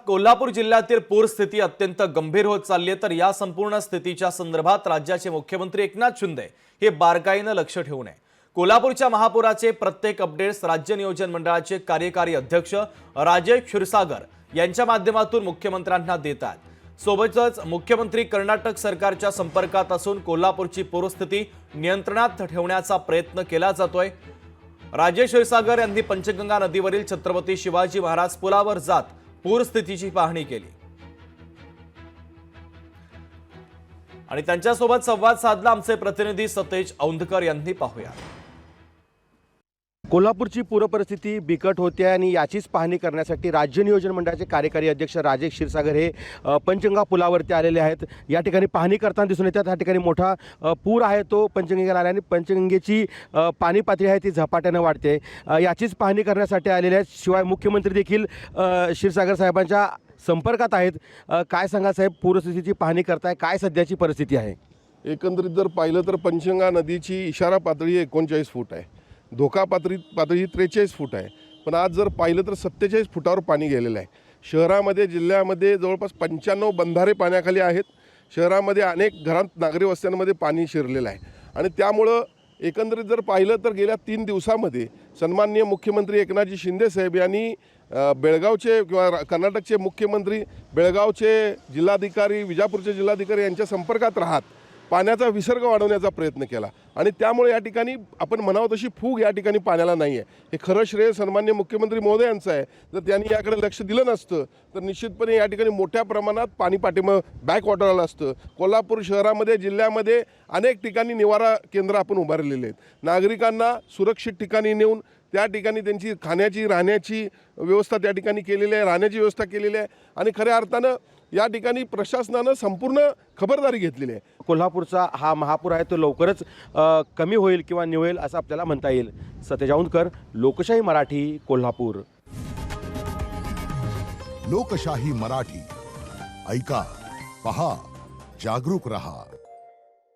कोल्हापूर जिल्ह्यातील पूरस्थिती अत्यंत गंभीर होत चालली आहे। तर या संपूर्ण स्थितीच्या संदर्भात राज्याचे मुख्यमंत्री एकनाथ शिंदे हे बारकाईने लक्ष ठेवून आहे। कोल्हापूरच्या महापुराचे प्रत्येक अपडेट्स राज्य नियोजन मंडळाचे कार्यकारी अध्यक्ष राजेश क्षीरसागर यांच्या माध्यमातून मुख्यमंत्र्यांना देतात। सोबतच मुख्यमंत्री कर्नाटक सरकारच्या संपर्कात असून कोल्हापूरची पूरस्थिती नियंत्रणात ठेवण्याचा प्रयत्न केला जातोय। राजेश क्षीरसागर यांनी पंचगंगा नदीवरील छत्रपती शिवाजी महाराज पुलावर जात पूरस्थितीची पाहणी केली आणि त्यांच्यासोबत संवाद साधला आमचे प्रतिनिधी सतेज औंधकर यांनी। पाहूया। कोल्हापूरची पूरपरिस्थिती बिकट होते आणि याचीच पाहणी करण्यासाठी राज्य नियोजन मंडळाचे कार्यकारी अध्यक्ष राजेश क्षीरसागर हे पंचगंगा पुलावरती आलेले आहेत। या ठिकाणी पाहणी करताना दिसून येतात। या ठिकाणी मोठा पूर आहे तो पंचगंगेला आला आणि पंचगंगेची पाणी पातळी आहे ती झपाट्याने वाढते। याचीच पाहणी करण्यासाठी आलेले आहेत। शिवाय मुख्यमंत्री देखील क्षीरसागर साहेबांच्या संपर्कात आहेत। काय सांगा साहेब, पूरस्थितीची पाहणी करताय, काय सध्याची परिस्थिती आहे? एकंदरीत जर पाहिलं तर पंचगंगा नदीची इशारा पातळी 39 फूट आहे, धोका पातळी 43 फूट आहे। पण आज जर पाहिलं तर 47 फुटावर पाणी गेलेलं आहे। शहरामध्ये जिल्ह्यामध्ये जवळपास 95 बंधारे पाण्याखाली आहेत। शहरामध्ये अनेक घरांत नागरी वस्त्यांमध्ये पाणी शिरलेलं आहे आणि त्यामुळं एकंदरीत जर पाहिलं तर गेल्या 3 दिवसामध्ये सन्माननीय मुख्यमंत्री एकनाथजी शिंदे साहेब यांनी बेळगावचे किंवा कर्नाटकचे मुख्यमंत्री, बेळगावचे जिल्हाधिकारी, विजापूरचे जिल्हाधिकारी यांच्या संपर्कात राहत पाण्याचा विसर्ग वाढवण्याचा प्रयत्न केला आणि त्यामुळे या ठिकाणी आपण म्हणावं तशी फूग या ठिकाणी पाण्याला नाही आहे। हे खरं श्रेय सन्माननीय मुख्यमंत्री महोदयांचं आहे। जर त्यांनी याकडे लक्ष दिलं नसतं तर निश्चितपणे या ठिकाणी मोठ्या प्रमाणात पाणी पाठीमागं बॅकवॉटर आलं असतं। कोल्हापूर शहरामध्ये, जिल्ह्यामध्ये अनेक ठिकाणी निवारा केंद्र आपण उभारलेले आहेत। नागरिकांना सुरक्षित ठिकाणी नेऊन त्या ठिकाणी त्यांची खाण्याची, राहण्याची व्यवस्था त्या ठिकाणी केलेली आहे, राहण्याची व्यवस्था केलेली आहे आणि खऱ्या अर्थानं या ठिकाणी प्रशासनानं संपूर्ण खबरदारी घेतलेली आहे। कोल्हापूरचा हा महापूर आहे तो लवकरच कमी होईल किंवा निवळेल असं आपल्याला म्हणता येईल। सतेज औंधकर, लोकशाही मराठी, कोल्हापूर। लोकशाही मराठी, ऐका, पहा, जागरूक रहा।